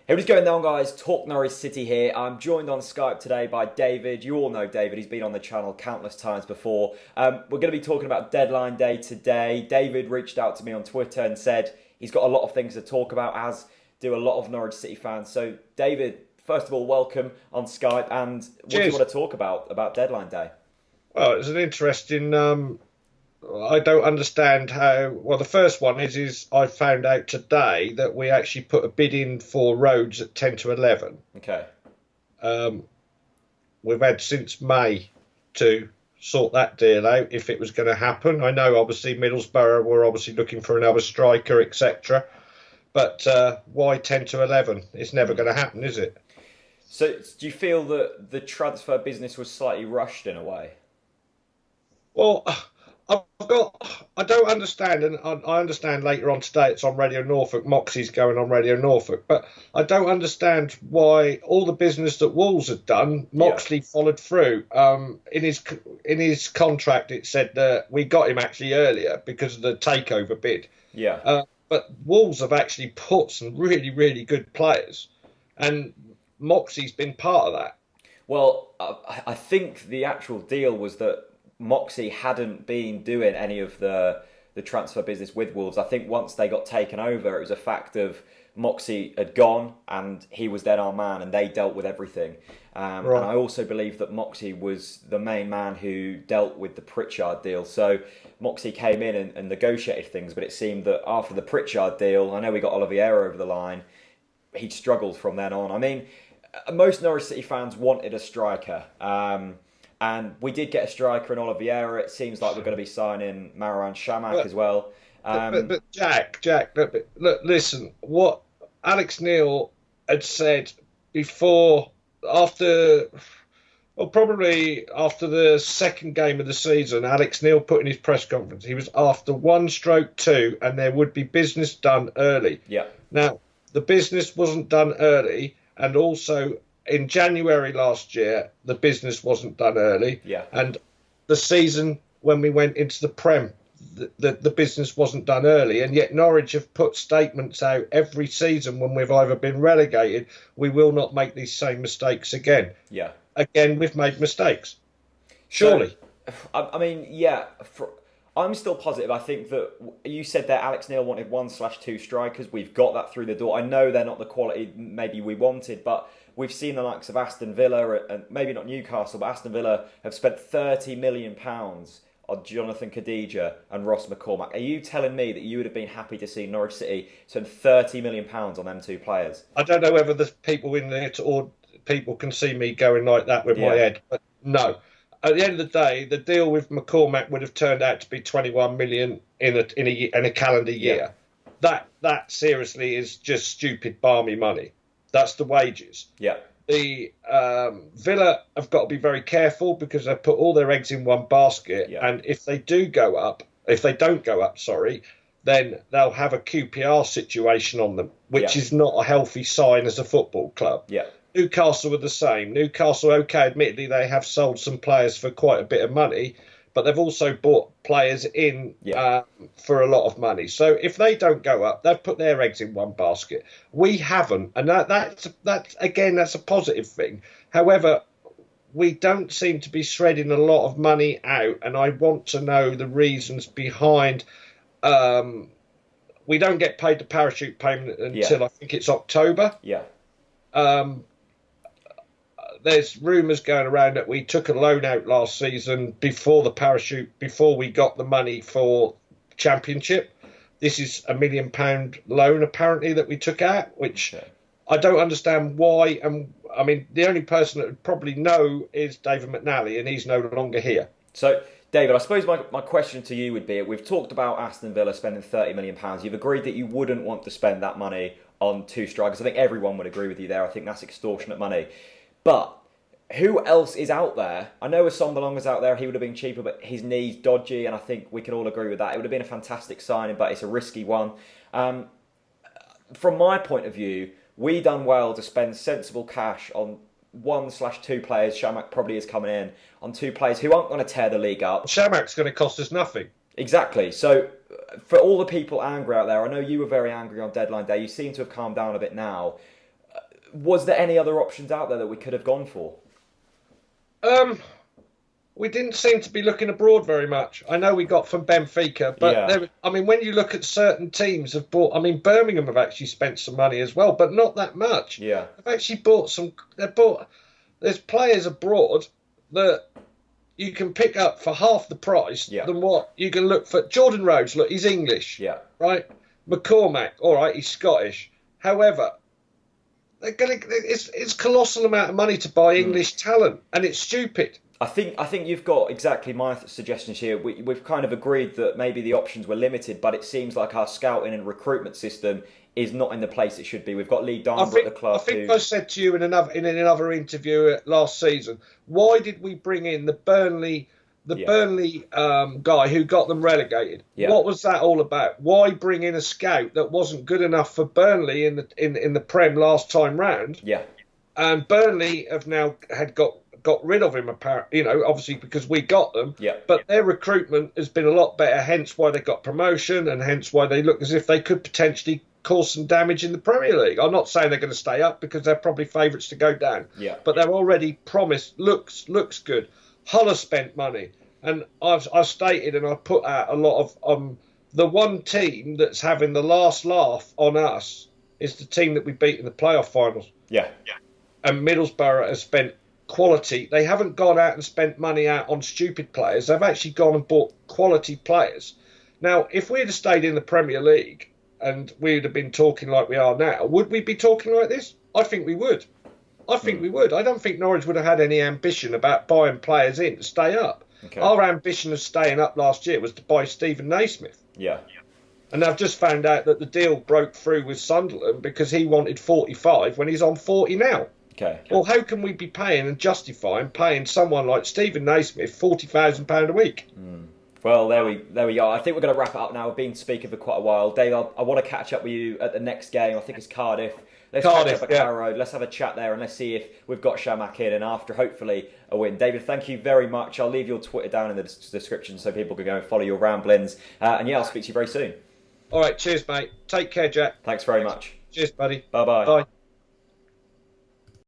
Hey, what is going on, guys? Talk Norwich City here. I'm joined on Skype today by David. You all know David. He's been on the channel countless times before. We're going to be talking about deadline day today. David reached out to me on Twitter and said he's got a lot of things to talk about, as do a lot of Norwich City fans. So, David, first of all, welcome on Skype. And what do you Cheers. want to talk about deadline day? Well, it's an interesting. I don't understand how. Well, the first one is I found out today that we actually put a bid in for Rhodes at 10 to 11. Okay. Um, we've had since May to sort that deal out if it was going to happen. I know obviously Middlesbrough were obviously looking for another striker, etc. But why 10 to 11? It's never going to happen, is it? So, do you feel that the transfer business was slightly rushed in a way? Well, I don't understand, and I understand later on today it's on Radio Norfolk. Moxey's going on Radio Norfolk, but I don't understand why all the business that Wolves had done, Yeah. Moxley followed through. In his contract, it said that we got him actually earlier because of the takeover bid. Yeah. But Wolves have actually put some really, really good players, and Moxey's been part of that. Well, I think the actual deal was that Moxey hadn't been doing any of the transfer business with Wolves. I think once they got taken over, it was a fact of Moxey had gone and he was then our man, and they dealt with everything. And Right. I also believe that Moxey was the main man who dealt with the Pritchard deal. So Moxey came in and negotiated things, but it seemed that after the Pritchard deal, I know we got Oliveira over the line, he'd struggled from then on. I mean, most Norwich City fans wanted a striker. And we did get a striker in Oliveira. It seems like we're going to be signing Marouane Chamakh But as well. but Jack, look, listen. What Alex Neil had said before, after, well, probably after the second game of the season, Alex Neil put in his press conference, he was after one stroke two, and there would be business done early. Yeah, Now, the business wasn't done early, and also in January last year, the business wasn't done early, yeah, and the season when we went into the Prem, the business wasn't done early, and yet Norwich have put statements out every season when we've either been relegated, we will not make these same mistakes again. yeah. Again, we've made mistakes. So, Surely. I mean, yeah. I'm still positive. I think that you said that Alex Neil wanted 1/2 strikers. We've got that through the door. I know they're not the quality maybe we wanted, but we've seen the likes of Aston Villa and maybe not Newcastle, but Aston Villa have spent £30 million on Jonathan Khadija and Ross McCormack. Are you telling me that you would have been happy to see Norwich City spend £30 million on them two players? I don't know whether there's people in there or people can see me going like that with my Yeah, head, but no. At the end of the day, the deal with McCormack would have turned out to be 21 million in a calendar yeah, year. That seriously is just stupid barmy money. That's the wages. yeah, The Villa have got to be very careful because they've put all their eggs in one basket, yeah, and if they don't go up, sorry, then they'll have a QPR situation on them, yeah, which is not a healthy sign as a football club. yeah, Newcastle were the same. Newcastle, okay, admittedly they have sold some players for quite a bit of money, but they've also bought players in yeah. for a lot of money. So if they don't go up, they've put their eggs in one basket. We haven't, and that's a positive thing. However, we don't seem to be shredding a lot of money out, and I want to know the reasons behind. We don't get paid the parachute payment Yeah, until I think it's October. yeah, Um, there's rumours going around that we took a loan out last season before the parachute, before we got the money for Championship. This is £1 million loan apparently that we took out, which okay. I don't understand why. And I mean, the only person that would probably know is David McNally, and he's no longer here. So, David, I suppose my question to you would be, we've talked about Aston Villa spending £30 million. You've agreed that you wouldn't want to spend that money on two strikers. I think everyone would agree with you there. I think that's extortionate money. But who else is out there? I know Assombalonga's out there. He would have been cheaper, but his knee's dodgy, and I think we can all agree with that. It would have been a fantastic signing, but it's a risky one. From my point of view, we done well to spend sensible cash on 1/2 players. Shamak probably is coming in on two players who aren't going to tear the league up. Shamak's going to cost us nothing. Exactly. So for all the people angry out there, I know you were very angry on deadline day. You seem to have calmed down a bit now. Was there any other options out there that we could have gone for? We didn't seem to be looking abroad very much. I know we got from Benfica, but when you look at certain teams have bought. I mean, Birmingham have actually spent some money as well, but not that much. Yeah, they've actually bought some. There's players abroad that you can pick up for half the price than what you can look for. Jordan Rhodes, look, he's English. Yeah. Right. McCormack, all right, he's Scottish. However, it's colossal amount of money to buy English talent, and it's stupid. I think you've got exactly my suggestions here. We've kind of agreed that maybe the options were limited, but it seems like our scouting and recruitment system is not in the place it should be. We've got Lee Darnborough at the club. I said to you in another interview last season, why did we bring in the Burnley guy who got them relegated? Yeah. What was that all about? Why bring in a scout that wasn't good enough for Burnley in the Prem last time round? Yeah, and Burnley have now got rid of him, apparently, obviously because we got them. Yeah. But their recruitment has been a lot better, hence why they got promotion and hence why they look as if they could potentially cause some damage in the Premier League. I'm not saying they're going to stay up because they're probably favourites to go down. Yeah. But they're already promised, looks good. Hull has spent money. And I've stated and I've put out a lot of the one team that's having the last laugh on us is the team that we beat in the playoff finals. Yeah. And Middlesbrough has spent quality. They haven't gone out and spent money out on stupid players. They've actually gone and bought quality players. Now, if we'd have stayed in the Premier League and we'd have been talking like we are now, would we be talking like this? I think we would. I don't think Norwich would have had any ambition about buying players in to stay up. Okay. Our ambition of staying up last year was to buy Stephen Naismith. Yeah. And I've just found out that the deal broke through with Sunderland because he wanted 45 when he's on 40 now. Okay. Well, how can we be paying and justifying paying someone like Stephen Naismith £40,000 a week? Well, there we are. I think we're going to wrap it up now. We've been speaking for quite a while. Dave, I want to catch up with you at the next game. I think it's Cardiff. Let's catch up at Carrow Road. Let's have a chat there and let's see if we've got Shamak in and after, hopefully, a win. David, thank you very much. I'll leave your Twitter down in the description so people can go and follow your ramblings. I'll speak to you very soon. All right, cheers, mate. Take care, Jack. Thanks very much. Cheers, buddy. Bye-bye. Bye.